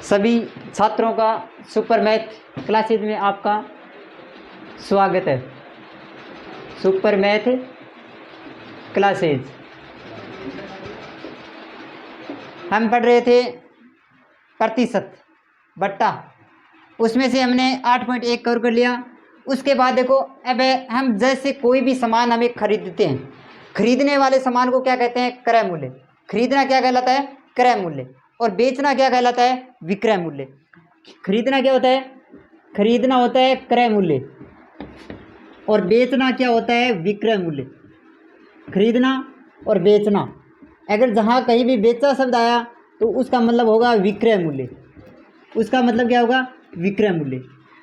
सभी छात्रों का सुपर मैथ क्लासेज में आपका स्वागत है। सुपर मैथ क्लासेज हम पढ़ रहे थे प्रतिशत बट्टा, उसमें से हमने 8.1 कवर कर लिया। उसके बाद देखो, अब हम जैसे कोई भी सामान हमें खरीदते हैं, खरीदने वाले सामान को क्या कहते हैं? क्रय मूल्य। खरीदना क्या कहलाता है? क्रय मूल्य। और बेचना क्या कहलाता है? विक्रय मूल्य। खरीदना क्या होता है? खरीदना होता है क्रय मूल्य, और बेचना क्या होता है? विक्रय मूल्य। खरीदना और बेचना, अगर जहाँ कहीं भी बेचा शब्द आया तो उसका मतलब होगा विक्रय मूल्य। उसका मतलब क्या होगा? विक्रय मूल्य।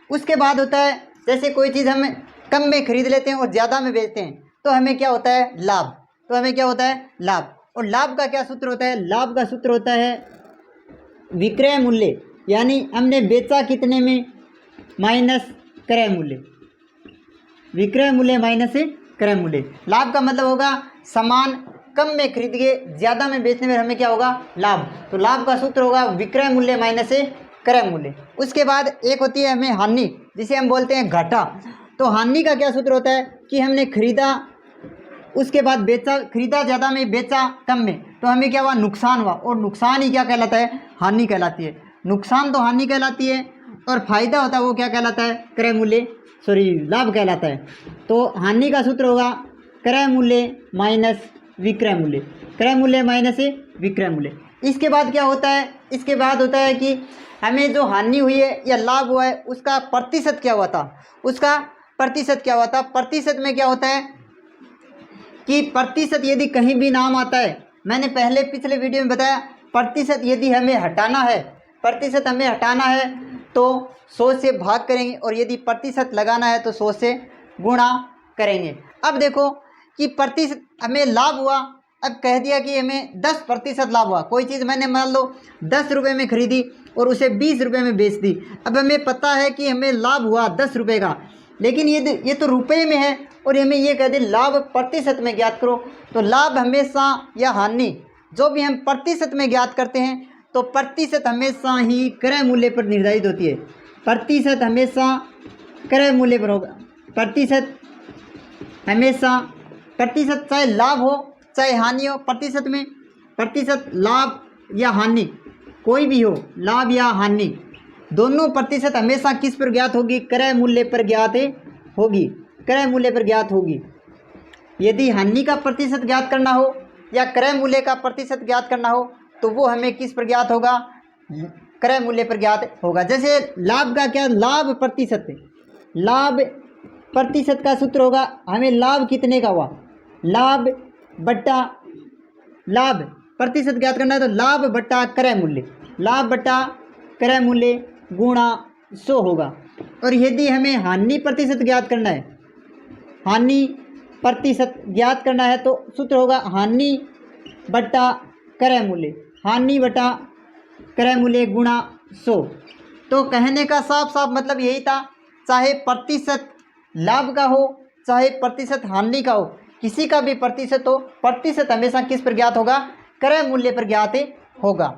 उसके बाद होता है, जैसे कोई चीज़ हम कम में खरीद लेते हैं और ज़्यादा में बेचते हैं तो हमें क्या होता है? लाभ। तो हमें क्या होता है? लाभ। और लाभ का क्या सूत्र होता है? लाभ का सूत्र होता है विक्रय मूल्य, यानी हमने बेचा कितने में माइनस क्रय मूल्य। विक्रय मूल्य माइनस क्रय मूल्य। लाभ का मतलब होगा सामान कम में खरीद के ज़्यादा में बेचने में हमें क्या होगा? लाभ। तो लाभ का सूत्र होगा विक्रय मूल्य माइनस क्रय मूल्य। उसके बाद एक होती है हमें हानि, जिसे हम बोलते हैं घाटा। तो हानि का क्या सूत्र होता है कि हमने खरीदा, उसके बाद बेचा, खरीदा ज़्यादा में बेचा कम में, तो हमें क्या हुआ? नुकसान हुआ। और नुकसान ही क्या कहलाता है? हानि कहलाती है। नुकसान तो हानि कहलाती है, और फायदा होता है वो क्या कहलाता है? क्रय मूल्य, लाभ कहलाता है। तो हानि का सूत्र होगा क्रय मूल्य माइनस विक्रय मूल्य। क्रय मूल्य माइनस विक्रय मूल्य। इसके बाद क्या होता है? इसके बाद होता है कि हमें जो हानि हुई है या लाभ हुआ है उसका प्रतिशत क्या हुआ था? उसका प्रतिशत क्या हुआ था? प्रतिशत में क्या होता है कि प्रतिशत यदि कहीं भी नाम आता है, मैंने पहले पिछले वीडियो में बताया, प्रतिशत यदि हमें हटाना है, प्रतिशत हमें हटाना है तो 100 से भाग करेंगे, और यदि प्रतिशत लगाना है तो 100 से गुणा करेंगे। अब देखो कि प्रतिशत हमें लाभ हुआ, अब कह दिया कि हमें 10% लाभ हुआ। कोई चीज़ मैंने मान लो 10 रुपये में खरीदी और उसे 20 रुपये में बेच दी। अब हमें पता है कि हमें लाभ हुआ 10 रुपये का, लेकिन ये तो रुपये में है, और हमें ये कह दे लाभ प्रतिशत में ज्ञात करो। तो लाभ हमेशा या हानि जो भी हम प्रतिशत में ज्ञात करते हैं, तो प्रतिशत हमेशा ही क्रय मूल्य पर निर्धारित होती है। प्रतिशत हमेशा क्रय मूल्य पर होगा। प्रतिशत हमेशा, प्रतिशत चाहे लाभ हो चाहे हानि हो, प्रतिशत में, प्रतिशत लाभ या हानि कोई भी हो, लाभ या हानि दोनों प्रतिशत हमेशा किस पर ज्ञात होगी? क्रय मूल्य पर ज्ञात होगी। क्रय मूल्य पर ज्ञात होगी। यदि हानि का प्रतिशत ज्ञात करना हो या क्रय मूल्य का प्रतिशत ज्ञात करना हो तो वो हमें किस पर ज्ञात होगा? क्रय मूल्य पर ज्ञात होगा। जैसे लाभ का क्या? लाभ प्रतिशत। लाभ प्रतिशत का सूत्र होगा, हमें लाभ कितने का हुआ? लाभ बट्टा लाभ प्रतिशत ज्ञात करना है तो लाभ बट्टा क्रय मूल्य, लाभ बट्टा क्रय मूल्य गुणा 100 होगा। और यदि हमें हानि प्रतिशत ज्ञात करना है, हानि प्रतिशत ज्ञात करना है तो सूत्र होगा हानि बट्टा क्रय मूल्य, हानि बट्टा क्रय मूल्य गुणा 100। तो कहने का साफ साफ मतलब यही था, चाहे प्रतिशत लाभ का हो चाहे प्रतिशत हानि का हो, किसी का भी प्रतिशत हो, प्रतिशत हमेशा किस पर ज्ञात होगा? क्रय मूल्य पर ज्ञात होगा।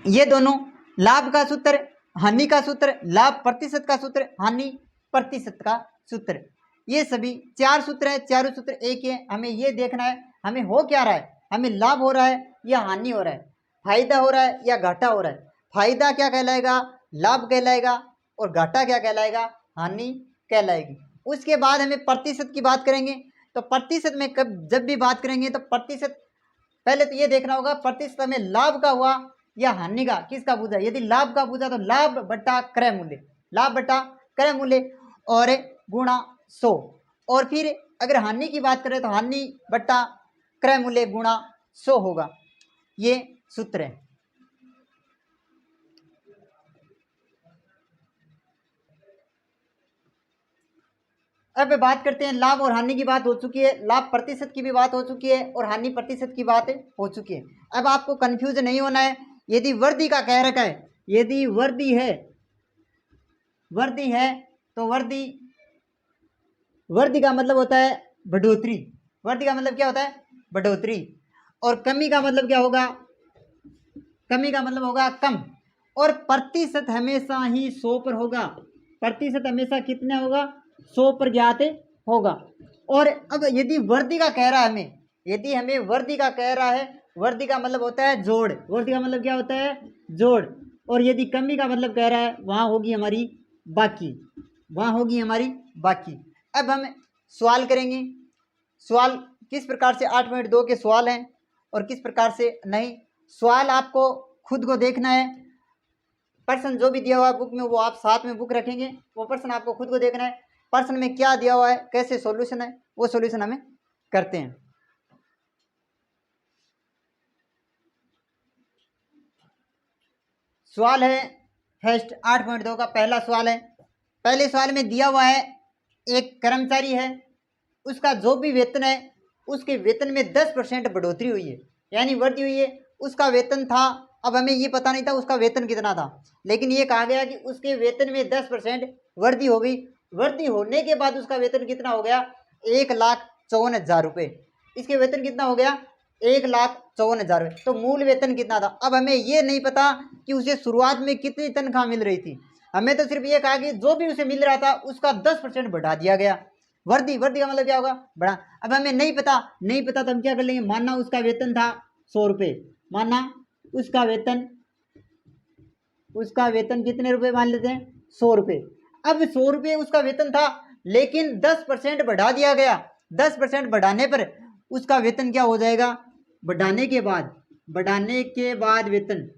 ये दोनों, लाभ का सूत्र, हानि का सूत्र, लाभ प्रतिशत का सूत्र, हानि प्रतिशत का सूत्र, ये सभी 4 सूत्र हैं। चारों सूत्र एक ही है। हमें ये देखना है हमें हो क्या रहा है, हमें लाभ हो रहा है या हानि हो रहा है, फायदा हो रहा है या घाटा हो रहा है। फायदा क्या कहलाएगा? लाभ कहलाएगा, और घाटा क्या कहलाएगा? हानि कहलाएगी। उसके बाद हमें प्रतिशत की बात करेंगे, तो प्रतिशत में जब भी बात करेंगे तो प्रतिशत, पहले तो ये देखना होगा प्रतिशत हमें लाभ का हुआ या हानि का, किसका पूछा? यदि लाभ का पूछा तो लाभ बट्टा क्रय मूल्य, लाभ बट्टा क्रय मूल्य और गुणा 100। और फिर अगर हानि की बात करें तो हानि बट्टा क्रय मूल्य गुणा 100 होगा। ये सूत्र है। अब बात करते हैं, लाभ और हानि की बात हो चुकी है, लाभ प्रतिशत की भी बात हो चुकी है और हानि प्रतिशत की बात हो चुकी है। अब आपको कंफ्यूज नहीं होना है। यदि वर्दी का कह रखा है, यदि वर्दी है, वर्दी है तो वर्दी, वर्दी का मतलब होता है बढ़ोतरी। वर्दी का मतलब क्या होता है? बढ़ोतरी। और कमी का मतलब क्या होगा? कमी का मतलब होगा कम। और प्रतिशत हमेशा ही 100 पर होगा। प्रतिशत हमेशा कितने होगा? 100 पर ज्ञात होगा। और अब यदि वर्दी का कह रहा है हमें, यदि हमें वर्दी का कह रहा है, वर्दी का मतलब होता है जोड़, वर्दी का मतलब क्या होता है? जोड़। और यदि कमी का मतलब कह रहा है, वहाँ होगी हमारी बाकी, वहाँ होगी हमारी बाकी। अब हम सवाल करेंगे। सवाल किस प्रकार से 8.2 के सवाल हैं और किस प्रकार से नहीं। सवाल आपको खुद को देखना है। प्रश्न जो भी दिया हुआ है बुक में, वो आप साथ में बुक रखेंगे, वो प्रश्न आपको खुद को देखना है। प्रश्न में क्या दिया हुआ है, कैसे सॉल्यूशन है, वो सॉल्यूशन हमें करते हैं। सवाल है फर्स्ट 8.2 का पहला सवाल है। पहले सवाल में दिया हुआ है एक कर्मचारी है, उसका जो भी वेतन है उसके वेतन में 10% बढ़ोतरी हुई है, यानी वृद्धि हुई है। उसका वेतन था, अब हमें ये पता नहीं था उसका वेतन कितना था, लेकिन ये कहा गया कि उसके वेतन में 10% वृद्धि हो गई। वृद्धि होने के बाद उसका वेतन कितना हो गया? 1,54,000 रुपये। इसके वेतन कितना हो गया? 1,54,000 रुपये। तो मूल वेतन कितना था? अब हमें ये नहीं पता कि उसे शुरुआत में कितनी तनख्वाह मिल रही थी, हमें तो सिर्फ ये कहा कि जो भी उसे मिल रहा था उसका 10% बढ़ा दिया गया। वर्दी, वर्दी का मतलब क्या होगा? बढ़ा। अब हमें नहीं पता, नहीं पता तो हम क्या कर लेंगे? मानना उसका वेतन था 100 रुपये, मानना उसका वेतन कितने रुपए मान लेते हैं? 100 रुपये। अब 100 रुपये उसका वेतन था, लेकिन 10% बढ़ा दिया गया। 10% बढ़ाने पर उसका वेतन क्या हो जाएगा? बढ़ाने के बाद वेतन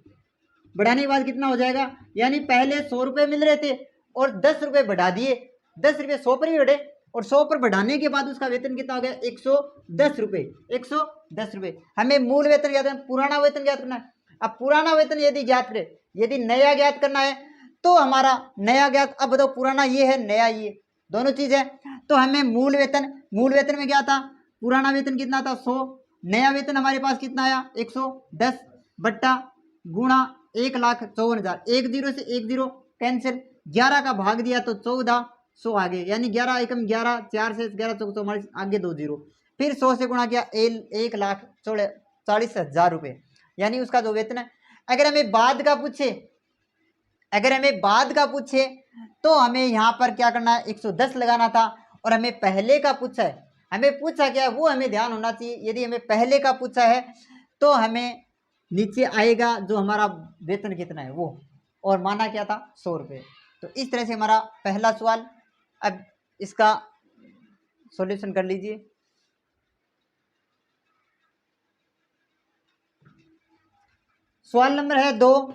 बढ़ाने के बाद कितना हो जाएगा? यानी पहले 100 रुपये मिल रहे थे और 10 रुपये बढ़ा दिए, 10 रुपये 100 पर ही बढ़े, और 100 पर बढ़ाने के बाद उसका वेतन कितना हो गया? 110 रुपये। 110 रुपये। हमें मूल वेतन ज्ञात करना, पुराना वेतन ज्ञात करना है। अब पुराना वेतन यदि ज्ञात करें, यदि नया ज्ञात करना है तो हमारा नया ज्ञात, अब बताओ पुराना ये है, नया ये, दोनों चीज है। तो हमें मूल वेतन में क्या था? पुराना वेतन कितना था? 100। नया वेतन हमारे पास कितना आया? 110 बट्टा गुणा 1,54,000। 1 0 से 1 0 कैंसिल, 11 का भाग दिया तो 1400 आगे, यानी 11 एकम 11, 4 से 11 44, आगे 2 0। फिर 100 से गुणा किया 1,40,000 रुपये, यानी उसका जो वेतन है। अगर हमें बाद का पूछे तो हमें यहाँ पर क्या करना है? 110 लगाना था। और हमें पहले का पूछा है, हमें पूछा क्या है वो हमें ध्यान होना चाहिए। यदि हमें पहले का पूछा है तो हमें नीचे आएगा जो हमारा वेतन कितना है वो, और माना क्या था? 100 रुपये। तो इस तरह से हमारा पहला सवाल। अब इसका सॉल्यूशन कर लीजिए। सवाल नंबर है 2।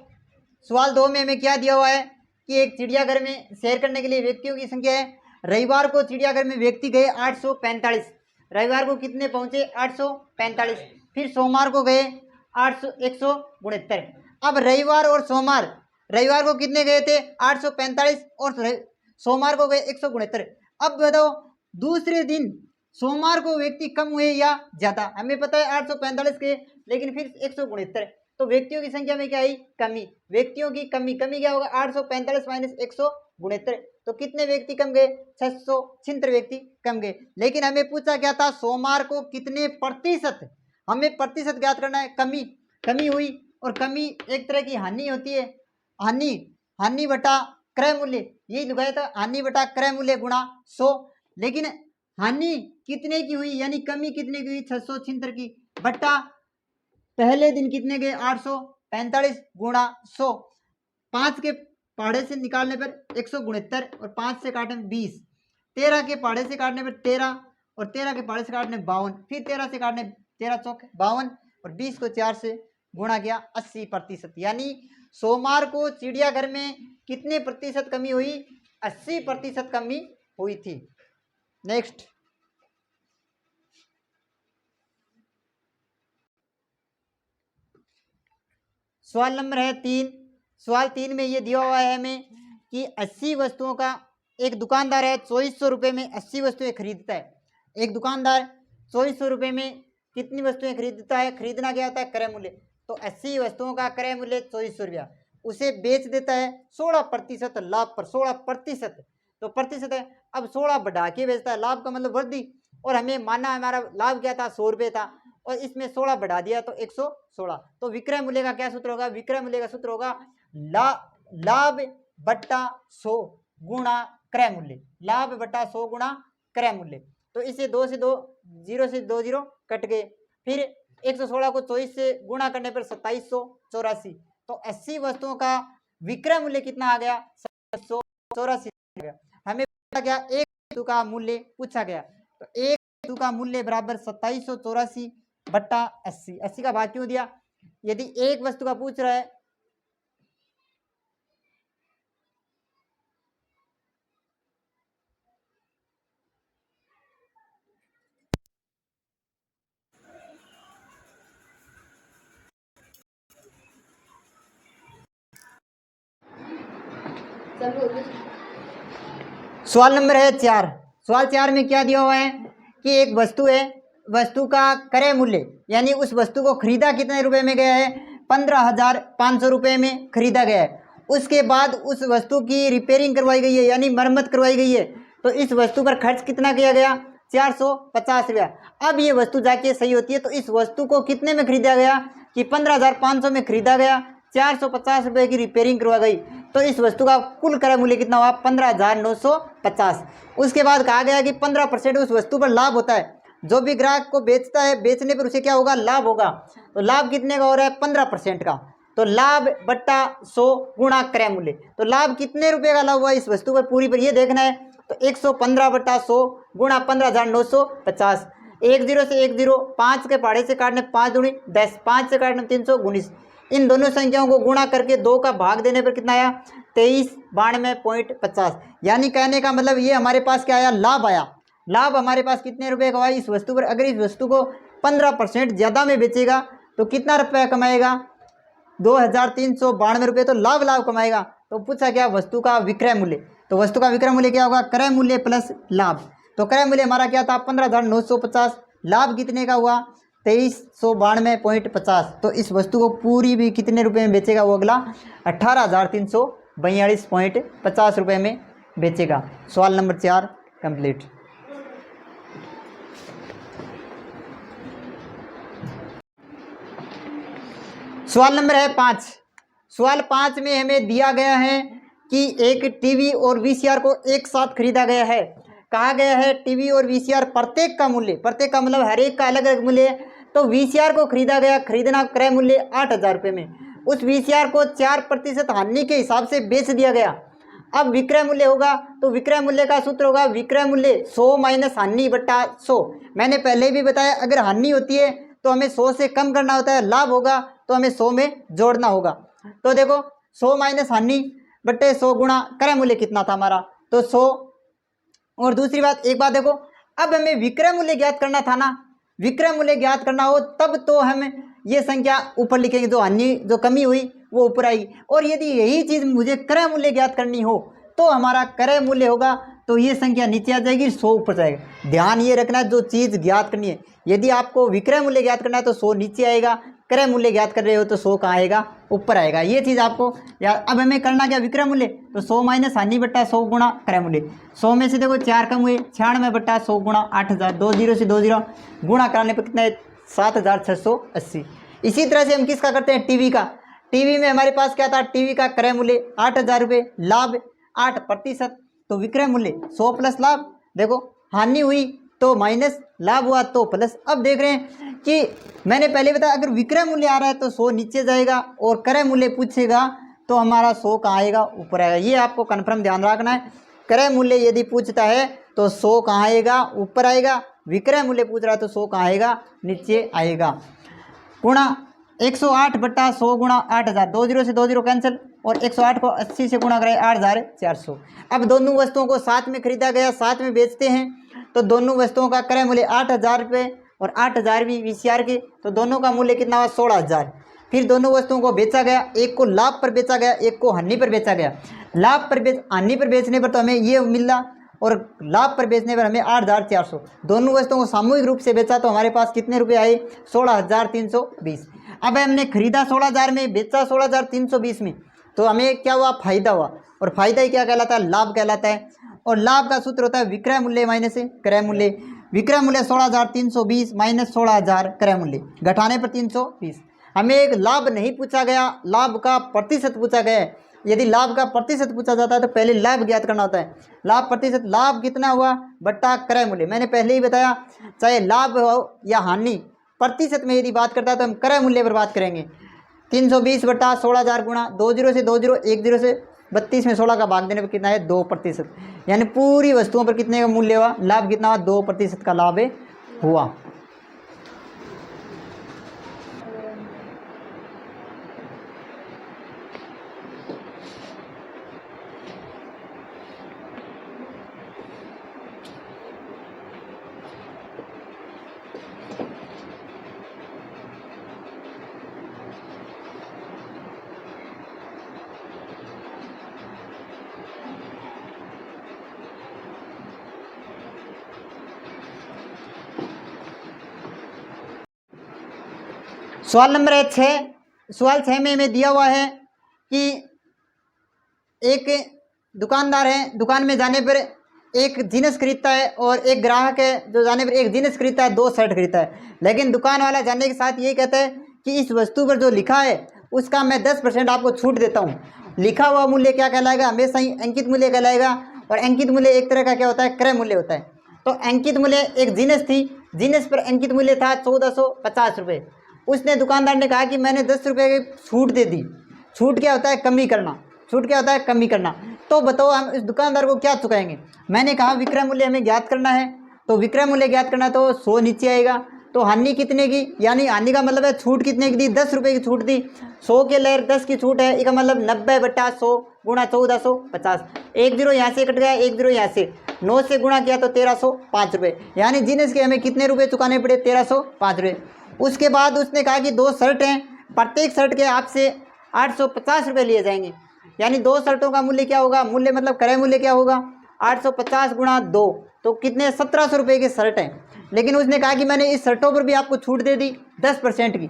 सवाल 2 में हमें क्या दिया हुआ है कि एक चिड़ियाघर में सैर करने के लिए व्यक्तियों की संख्या है। रविवार को चिड़ियाघर में व्यक्ति गए 845। रविवार को कितने पहुंचे? 845। फिर सोमवार को गए 169। अब रविवार और सोमवार, रविवार को कितने गए थे? 845, और सोमवार को गए 169। अब बताओ दूसरे दिन सोमवार को व्यक्ति कम हुए या ज्यादा? हमें पता है 845 के, लेकिन फिर 169, तो व्यक्तियों की संख्या में क्या आई? कमी। व्यक्तियों की कमी क्या होगा? 845 माइनस 169, तो कितने व्यक्ति कम गए? 676 व्यक्ति कम गए। लेकिन हमें पूछा क्या था? सोमवार को कितने प्रतिशत, हमें प्रतिशत ज्ञात करना है। कमी हुई, और कमी एक तरह की हानि होती है। हानि बटा क्रय मूल्य, यही लगाया था, हानि बटा क्रय मूल्य गुणा 100। लेकिन हानि कितने की हुई, यानी कमी कितने की हुई? 676 की, बट्टा पहले दिन कितने गए? 845 गुणा 100। 5 के पहाड़े से निकालने पर 169, और 5 से काटने में 20। 13 के पहाड़े से काटने पर 13, और 13 के पहाड़े से काटने 52। फिर 13 से काटने 13 चौक 52, और 20 को 4 से गुणा किया 80%। यानी सोमवार को चिड़ियाघर में कितने प्रतिशत कमी हुई? 80% कमी हुई थी। नेक्स्ट सवाल नंबर है 3। सवाल 3 में ये दिया हुआ है हमें कि 80 वस्तुओं का, एक दुकानदार है 2400 रुपये में 80 वस्तुएं खरीदता है। एक दुकानदार 2400 रुपये में कितनी वस्तुएं खरीदता है? खरीदना क्या होता है? क्रय मूल्य। तो 80 वस्तुओं का क्रय मूल्य 2400 रुपया, उसे बेच देता है 16% लाभ पर। 16%, तो प्रतिशत है। अब 16 बढ़ा के बेचता है, लाभ का मतलब वृद्धि। और हमें माना हमारा लाभ क्या था? 100 रुपये था, और इसमें 16 बढ़ा दिया तो 116। तो विक्रय मूल्य का क्या सूत्र होगा? विक्रय मूल्य का सूत्र होगा लाभ बट्टा 100 गुणा क्रय मूल्य, लाभ बट्टा 100 गुणा क्रय मूल्य। तो इसे 2 से 2 0 से 2 0 कट गए। फिर 116 को 24 से गुणा करने पर 2784। तो 80 वस्तुओं का विक्रय मूल्य कितना आ गया? 2784। हमें पूछा गया एक वस्तु का मूल्य पूछा गया, तो एक वस्तु का मूल्य बराबर 2784 बट्टा 80। 80 का भाग क्यों दिया? यदि एक वस्तु का पूछ रहा है सवाल नंबर है 4। सवाल 4 में क्या दिया हुआ है कि एक वस्तु है, वस्तु का क्रय मूल्य यानी उस वस्तु को खरीदा कितने रुपए में गया है? 15,500 रुपये में खरीदा गया है। उसके बाद उस वस्तु की रिपेयरिंग करवाई गई है यानी मरम्मत करवाई गई है, तो इस वस्तु पर खर्च कितना किया गया? 450 रुपया। अब ये वस्तु जाके सही होती है, तो इस वस्तु को कितने में खरीदा गया? कि 15,500 में खरीदा गया, 450 रुपये की रिपेयरिंग करवा गई, तो इस वस्तु का कुल क्रय मूल्य कितना हुआ? 15,950। उसके बाद कहा गया कि 15% उस वस्तु पर लाभ होता है। जो भी ग्राहक को बेचता है, बेचने पर उसे क्या होगा? लाभ होगा। तो लाभ कितने का हो रहा है? 15% का। तो लाभ बट्टा 100 गुणा क्रय मूल्य, तो लाभ कितने रुपए का लाभ हुआ इस वस्तु पर पूरी पर, ये देखना है। तो 115 बट्टा 100 गुणा 15,950। 1 0 से 1 0, 5 के पहाड़े से काटने 5 दूनी 10, 5 से काटने 319। इन दोनों संख्याओं को गुणा करके 2 का भाग देने पर कितना आया? 2392.50। यानी कहने का मतलब ये हमारे पास क्या आया? लाभ आया। लाभ हमारे पास कितने रुपए का आया इस वस्तु पर? अगर इस वस्तु को 15% ज़्यादा में बेचेगा तो कितना रुपया कमाएगा? 2,392 रुपये। तो लाभ कमाएगा। तो पूछा क्या? वस्तु का विक्रय मूल्य। तो वस्तु का विक्रय मूल्य क्या होगा? क्रय मूल्य प्लस लाभ। तो क्रय मूल्य हमारा क्या था? 15,950। लाभ कितने का हुआ? 2392.50। तो इस वस्तु को पूरी भी कितने रुपए में बेचेगा? वो अगला 18,342.50 रुपये में बेचेगा। सवाल नंबर 4 कंप्लीट। सवाल नंबर है 5। सवाल 5 में हमें दिया गया है कि एक टीवी और वीसीआर को एक साथ खरीदा गया है। कहा गया है टीवी और वीसीआर प्रत्येक का मूल्य, प्रत्येक का मतलब हर एक का अलग अलग मूल्य है। तो वीसीआर को खरीदा गया, खरीदना क्रय मूल्य 8,000 रुपये में। उस वीसीआर को 4% हानि के हिसाब से बेच दिया गया। अब विक्रय मूल्य होगा, तो विक्रय मूल्य का सूत्र होगा विक्रय मूल्य 100 माइनस हानि बट्टा 100। मैंने पहले भी बताया अगर हानि होती है तो हमें 100 से कम करना होता है, लाभ होगा तो हमें 100 में जोड़ना होगा। तो देखो 100 माइनस हानि बट्टे 100 गुणा क्रय मूल्य कितना था हमारा? तो 100। और दूसरी बात, एक बात देखो, अब हमें विक्रय मूल्य ज्ञात करना था ना। विक्रय मूल्य ज्ञात करना हो तब तो हम ये संख्या ऊपर लिखेंगे, जो हानि जो कमी हुई वो ऊपर आएगी। और यदि यही चीज़ मुझे क्रय मूल्य ज्ञात करनी हो तो हमारा क्रय मूल्य होगा, तो ये संख्या नीचे आ जाएगी, 100 ऊपर जाएगा। ध्यान ये रखना है, जो चीज़ ज्ञात करनी है, यदि आपको विक्रय मूल्य ज्ञात करना है तो 100 नीचे आएगा, क्रय मूल्य ज्ञात कर रहे हो तो 100 कहाँ आएगा? ऊपर आएगा। ये चीज़ आपको यार। अब हमें करना क्या? विक्रय मूल्य, तो 100 माइनस हानि बट्टा 100 गुणा क्रय मूल्य। 100 में से देखो 4 कम हुए, 96 बट्टा 100 गुणा 8,000। 2 0 से 2 0 गुणा कराने पर कितना है? 7,680। इसी तरह से हम किसका करते हैं? टीवी का। टीवी में हमारे पास क्या था? टीवी का क्रय मूल्य 8,000 रुपये, लाभ 8%, तो विक्रय मूल्य 100 प्लस लाभ। देखो हानि हुई तो माइनस, लाभ हुआ तो प्लस। अब देख रहे हैं कि मैंने पहले बताया अगर विक्रय मूल्य आ रहा है तो 100 नीचे जाएगा, और क्रय मूल्य पूछेगा तो हमारा 100 कहाँ आएगा? ऊपर आएगा। ये आपको कन्फर्म ध्यान रखना है। क्रय मूल्य यदि पूछता है तो 100 कहाँ आएगा? ऊपर आएगा। विक्रय मूल्य पूछ रहा है तो 100 कहाँ आएगा? नीचे आएगा। गुणा 108 बट्टा 100 गुणा 8,000। 2 0 से 2 0 कैंसिल, और 108 को 80 से गुणा करें 8,400। अब दोनों वस्तुओं को साथ में खरीदा गया, साथ में बेचते हैं, तो दोनों वस्तुओं का क्रय मूल्य 8,000 रुपये और 8,000 भी वीसीआर के, तो दोनों का मूल्य कितना हुआ? 16,000। फिर दोनों वस्तुओं को बेचा गया, एक को लाभ पर बेचा गया, एक को हानि पर बेचा गया। लाभ पर हानि पर बेचने पर तो हमें ये मिला, और लाभ पर बेचने पर हमें 8,400। दोनों वस्तुओं को सामूहिक रूप से बेचा तो हमारे पास कितने रुपए आए? 16,320। अब हमने खरीदा 16,000 में, बेचा 16,320 में, तो हमें क्या हुआ? फायदा हुआ। और फायदा ही क्या कहलाता है? लाभ कहलाता है। और लाभ का सूत्र होता है विक्रय मूल्य माइनस क्रय मूल्य। विक्रय मूल्य 16,320 माइनस 16,000 क्रय मूल्य, घटाने पर 320। हमें एक लाभ नहीं पूछा गया, लाभ का प्रतिशत पूछा गया है। यदि लाभ का प्रतिशत पूछा जाता है तो पहले लाभ ज्ञात करना होता है। लाभ प्रतिशत, लाभ कितना हुआ बट्टा क्रय मूल्य। मैंने पहले ही बताया, चाहे लाभ हो या हानि, प्रतिशत में यदि बात करता है तो हम क्रय मूल्य पर बात करेंगे। 320 बट्टा 16,000 गुणा 20 से 20 10 से 32 में 16 का भाग देने पर कितना है 2%। यानी पूरी वस्तुओं पर कितने का मूल्य हुआ, लाभ कितना हुआ 2% का लाभ हुआ। सवाल नंबर है 6। सवाल 6 में हमें दिया हुआ है कि एक दुकानदार है, दुकान में जाने पर एक जीन्स खरीदता है और एक ग्राहक है जो जाने पर एक जीन्स खरीदता है, 2 शर्ट खरीदता है। लेकिन दुकान वाला जाने के साथ ये कहता है कि इस वस्तु पर जो लिखा है उसका मैं 10% आपको छूट देता हूँ। लिखा हुआ मूल्य क्या कहलाएगा, हमेशा ही अंकित मूल्य कहलाएगा। और अंकित मूल्य एक तरह का क्या होता है, क्रय मूल्य होता है। तो अंकित मूल्य एक जीन्स थी, जीन्स पर अंकित मूल्य था 1450 रुपये। उसने दुकानदार ने कहा कि मैंने 10 रुपये की छूट दे दी। छूट क्या होता है, कमी करना। छूट क्या होता है, कमी करना। तो बताओ हम इस दुकानदार को क्या चुकाएंगे। मैंने कहा विक्रय मूल्य हमें ज्ञात करना है, तो विक्रय मूल्य ज्ञात करना तो 100 नीचे आएगा। तो हानि कितने की, यानी हानि का मतलब है छूट कितने की दी, 10 रुपये की छूट दी। 100 के लहर 10 की छूट है, इसका मतलब 90 बट्टा 100 गुणा 1450। 1 जीरो यहाँ से कट गया, 1 जीरो यहाँ से, 9 से गुणा किया तो 1305 रुपये। यानी जीन्स के हमें कितने रुपये चुकाने पड़े, 1305 रुपये। उसके बाद उसने कहा कि 2 शर्ट हैं, प्रत्येक शर्ट के आपसे 850 रुपये लिए जाएंगे। यानी 2 शर्टों का मूल्य क्या होगा, मूल्य मतलब क्रय मूल्य क्या होगा, 850 गुणा 2, तो कितने 1700 रुपये की शर्ट है। लेकिन उसने कहा कि मैंने इस शर्टों पर भी आपको छूट दे दी 10% की।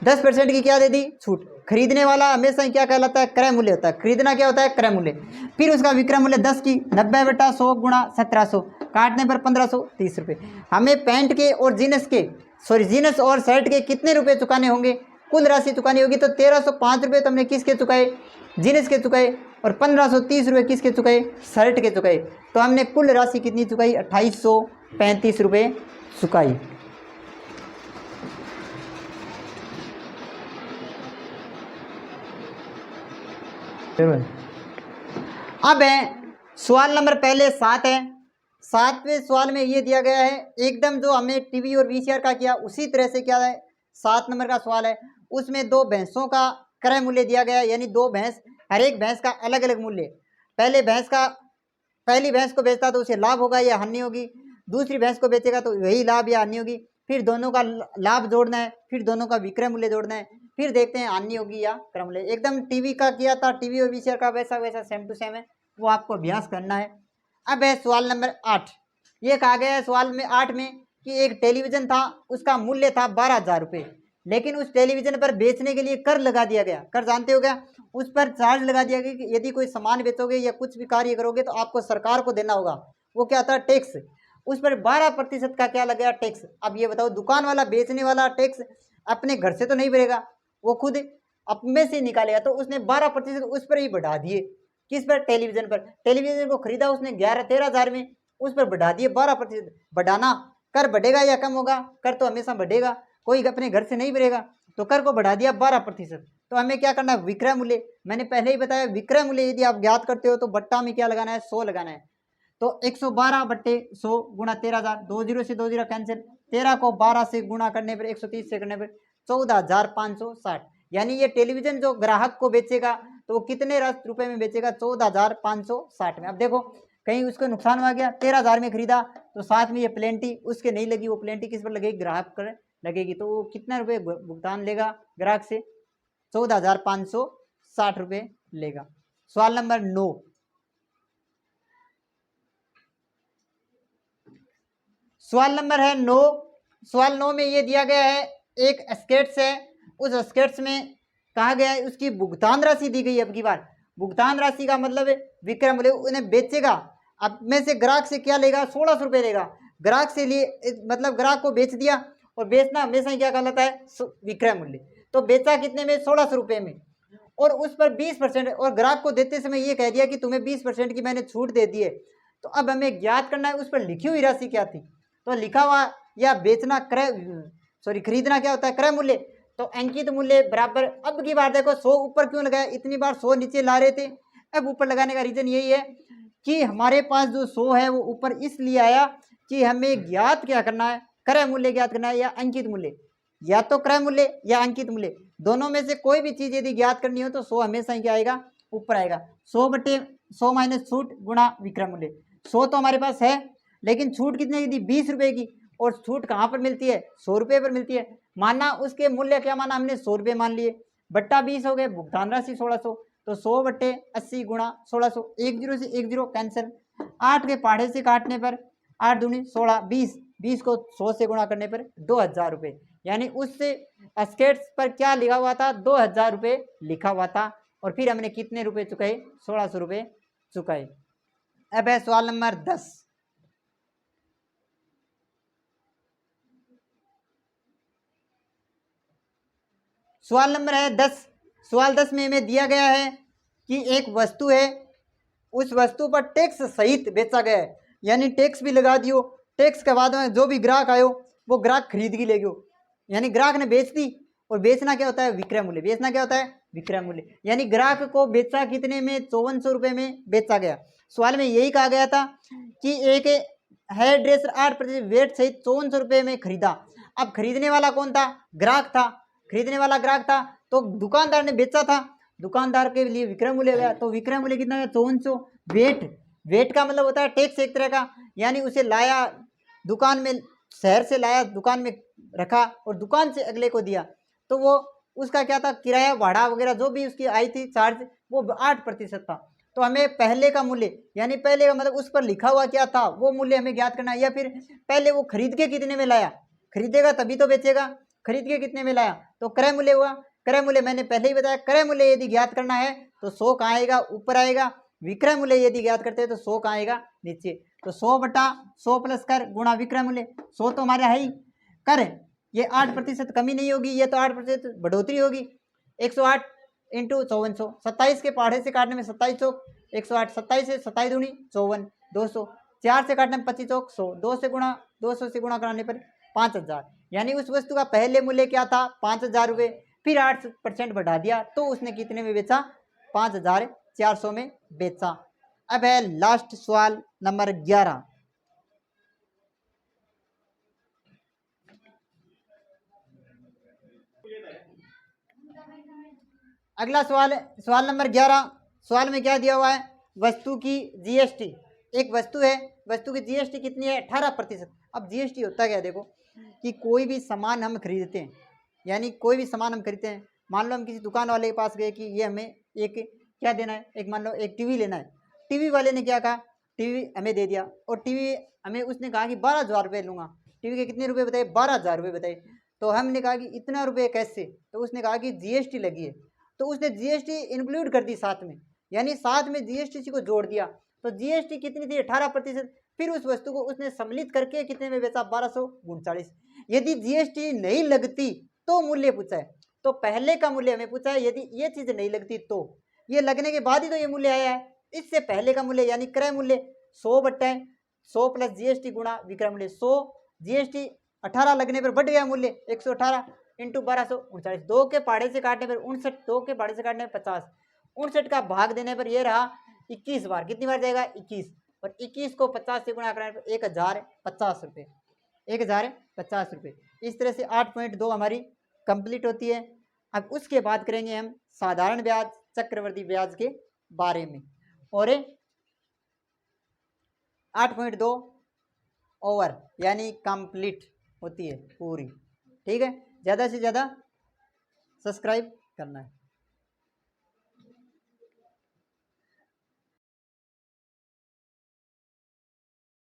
10% की क्या दे दी, छूट। खरीदने वाला हमेशा ही क्या कहलाता है, क्रय मूल्य होता है। खरीदना क्या होता है, क्रय मूल्य। फिर उसका विक्रय मूल्य 10 की 90 बटा 100 गुणा 1700, काटने पर 1530 रुपये। हमें पैंट के और जीन्स के, जीन्स और शर्ट के कितने रुपए चुकाने होंगे, कुल राशि चुकानी होगी। तो 1305 रुपये तो हमने किसके चुकाए, जीन्स के चुकाए, और 1530 रुपये किसके चुकाए, शर्ट के चुकाए। तो हमने कुल राशि कितनी चुकाई, 2835 रुपये चुकाई। अब है सवाल नंबर पहले 7 है। 7वें सवाल में ये दिया गया है, एकदम जो हमने टीवी और वीसीआर का किया उसी तरह से क्या है, 7 नंबर का सवाल है। उसमें 2 भैंसों का क्रय मूल्य दिया गया है, यानी 2 भैंस, हर एक भैंस का अलग अलग मूल्य। पहली भैंस को बेचता तो उसे लाभ होगा या हानि होगी, दूसरी भैंस को बेचेगा तो वही लाभ या हानि होगी। फिर दोनों का लाभ जोड़ना है, फिर दोनों का विक्रय मूल्य जोड़ना है, फिर देखते हैं हानि होगी या क्रय मूल्य। एकदम टीवी का किया था, टीवी और वीसीआर का वैसा वैसा सेम टू सेम है, वो आपको अभ्यास करना है। अब है सवाल नंबर 8। ये कहा गया है सवाल में 8 में कि एक टेलीविज़न था, उसका मूल्य था 12,000 रुपये, लेकिन उस टेलीविज़न पर बेचने के लिए कर लगा दिया गया। कर जानते हो क्या, उस पर चार्ज लगा दिया गया कि यदि कोई सामान बेचोगे या कुछ भी कार्य करोगे तो आपको सरकार को देना होगा। वो क्या था, टैक्स। उस पर 12% का क्या लग गया, टैक्स। अब ये बताओ, दुकान वाला बेचने वाला टैक्स अपने घर से तो नहीं भरेगा, वो खुद अपने से निकालेगा। तो उसने 12% उस पर ही बढ़ा दिए। किस पर, टेलीविज़न पर। टेलीविज़न को खरीदा उसने 13 हज़ार में, उस पर बढ़ा दिए 12%। बढ़ाना, कर बढ़ेगा या कम होगा, कर तो हमेशा बढ़ेगा, कोई अपने घर से नहीं भरेगा, तो कर को बढ़ा दिया 12%। तो हमें क्या करना है, विक्रय मूल्य। मैंने पहले ही बताया, विक्रय मूल्य यदि आप ज्ञात करते हो तो बट्टा में क्या लगाना है, 100 लगाना है। तो 112 बट्टे 100 गुणा 13,000, 2 जीरो से 2 जीरो कैंसिल, 13 को 12 से गुणा करने पर 130 से करने पर 14,560। यानी ये टेलीविज़न जो ग्राहक को बेचेगा तो वो कितने रुपए में बेचेगा, 14,560 में। अब देखो कहीं उसको नुकसान आ गया, 13,000 में खरीदा तो साथ में ये प्लेंटी उसके नहीं लगी, वो प्लेंटी किस पर लगेगी, ग्राहक पर लगेगी। तो वो कितना रुपये भुगतान लेगा ग्राहक से, 14,560 रुपये लेगा। सवाल नंबर 9। सवाल नंबर है 9। सवाल 9 में ये दिया गया है, एक स्केट्स है, उस स्केट्स में कहा गया है उसकी भुगतान राशि दी गई है। अब की बार भुगतान राशि का मतलब है विक्रय मूल्य, उन्हें बेचेगा। अब में से ग्राहक से क्या लेगा, 1600 रुपये लेगा। ग्राहक से लिए मतलब ग्राहक को बेच दिया, और बेचना हमेशा ही क्या कहलाता है, विक्रय मूल्य। तो बेचा कितने में, 1600 रुपये में, और उस पर 20%, और ग्राहक को देते समय ये कह दिया कि तुम्हें 20% की मैंने छूट दे दी है। तो अब हमें ज्ञात करना है उस पर लिखी हुई राशि क्या थी। तो लिखा हुआ या बेचना क्रय खरीदना क्या होता है, क्रय मूल्य। तो अंकित मूल्य बराबर, अब की बार देखो 100 ऊपर क्यों लगाया, इतनी बार 100 नीचे ला रहे थे। अब ऊपर लगाने का रीजन यही है कि हमारे पास जो 100 है वो ऊपर इसलिए आया कि हमें ज्ञात क्या करना है, क्रय मूल्य ज्ञात करना है या अंकित मूल्य, या तो क्रय मूल्य या अंकित मूल्य, दोनों में से कोई भी चीज यदि ज्ञात करनी हो तो 100 हमेशा ही क्या आएगा, ऊपर आएगा। 100 माइनस छूट गुणा विक्रय मूल्य। 100 तो हमारे पास है, लेकिन छूट कितने की दी, 20 रुपए की, और छूट कहाँ पर मिलती है, 100 रुपये पर मिलती है। माना उसके मूल्य क्या माना हमने, 100 रुपये मान लिए, बट्टा 20 हो गए, भुगतान राशि 1600, तो 100 बट्टे 80 गुणा 1600, 1 जीरो से 1 जीरो कैंसिल, 8 के पहाड़े से काटने पर 8 दूनी 16, 20 को 100 से गुणा करने पर 2000 रुपये, यानी उससे स्केट्स पर क्या लिखा हुआ था, 2000 रुपये लिखा हुआ था। और फिर हमने कितने रुपए चुकाए, 1600 रुपये चुकाए। अब है सवाल नंबर 10। सवाल नंबर है 10। सवाल 10 में हमें दिया गया है कि एक वस्तु है, उस वस्तु पर टैक्स सहित बेचा गया है, यानी टैक्स भी लगा दियो। टैक्स के बाद में जो भी ग्राहक आयो वो ग्राहक खरीद के ले गयो, यानी ग्राहक ने बेच दी। और बेचना क्या होता है, विक्रय मूल्य। बेचना क्या होता है, विक्रय मूल्य, यानी ग्राहक को बेचा कितने में, 5400 रुपये में बेचा गया। सवाल में यही कहा गया था कि एक हेयर ड्रेसर 8% वेट सहित 5400 रुपये में खरीदा। अब खरीदने वाला कौन था, ग्राहक था, खरीदने वाला ग्राहक था, तो दुकानदार ने बेचा था, दुकानदार के लिए विक्रय मूल्य गया। तो विक्रय मूल्य कितना है, 5400। वेट का मतलब होता है टैक्स एक तरह का, यानी उसे लाया दुकान में, शहर से लाया, दुकान में रखा और दुकान से अगले को दिया, तो वो उसका क्या था, किराया भाड़ा वगैरह जो भी उसकी आई थी चार्ज, वो 8% था। तो हमें पहले का मूल्य, यानी पहले का मतलब उस पर लिखा हुआ क्या था वो मूल्य हमें ज्ञात करना है, या फिर पहले वो खरीद के कितने में लाया, खरीदेगा तभी तो बेचेगा, खरीद के कितने में लाया, तो क्रय मूल्य हुआ। क्रय मूल्य मैंने पहले ही बताया, क्रय मूल्य यदि ज्ञात करना है तो 100 कहाँ आएगा, ऊपर आएगा। विक्रय मूल्य यदि ज्ञात करते हैं तो 100 कहाँ आएगा, नीचे। तो 100 बटा 100 प्लस कर गुणा विक्रय मूल्य। 100 तो हमारे है ही, कर ये 8% कमी नहीं होगी, ये तो 8% बढ़ोतरी होगी। 108 इंटू 5400, 27 के पहाड़े से काटने में 27 चौक 108, 27 से 27 दूनी 54, 200, 4 से काटने में 25 चौक 100, 200 से गुणा कराने पर 5000, यानी उस वस्तु का पहले मूल्य क्या था, 5000 रुपये, फिर 8% बढ़ा दिया तो उसने कितने में बेचा, 5400 में बेचा। अब है लास्ट सवाल नंबर 11। अगला सवाल है सवाल नंबर 11। सवाल में क्या दिया हुआ है, वस्तु की जीएसटी। एक वस्तु है, वस्तु की जीएसटी कितनी है, 18%। अब जीएसटी होता क्या है, देखो कि कोई भी सामान हम खरीदते हैं, यानी कोई भी सामान हम खरीदते हैं, मान लो हम किसी दुकान वाले के पास गए कि ये हमें एक क्या देना है, एक मान लो एक टीवी लेना है। टीवी वाले ने क्या कहा, टीवी हमें दे दिया, और टीवी हमें उसने कहा कि 12,000 रुपये लूँगा। टीवी के कितने रुपये बताए, 12,000 रुपये बताए। तो हमने कहा कि इतना रुपये कैसे, तो उसने कहा कि जीएसटी लगी है, तो उसने जीएसटी इंक्लूड कर दी साथ में, यानी साथ में जीएसटी को जोड़ दिया। तो जीएसटी कितनी थी, 18%। फिर उस वस्तु को उसने सम्मिलित करके कितने में बेचा, 1239। यदि जीएसटी नहीं लगती तो मूल्य पूछा है, तो पहले का मूल्य हमें पूछा है, यदि ये चीज नहीं लगती तो, ये लगने के बाद ही तो ये मूल्य आया है। इससे पहले का मूल्य यानी क्रय मूल्य 100 बट्टा 100 प्लस जीएसटी गुणा विक्रय मूल्य। 100 जीएसटी 18 लगने पर बढ़ गया मूल्य 118 इंटू 1239। 2 के पहाड़े से काटने पर 59, 2 के पहाड़े से काटने पर 50, 59 का भाग देने पर यह रहा 21 बार। कितनी बार जाएगा, 21, और 21 को 50 से गुणा कराने पर 1050 रुपये, 1050 रुपये। इस तरह से 8.2 हमारी कंप्लीट होती है। अब उसके बाद करेंगे हम साधारण ब्याज, चक्रवर्ती ब्याज के बारे में, और 8.2 ओवर यानी कंप्लीट होती है पूरी। ठीक है, ज़्यादा से ज़्यादा सब्सक्राइब करना है।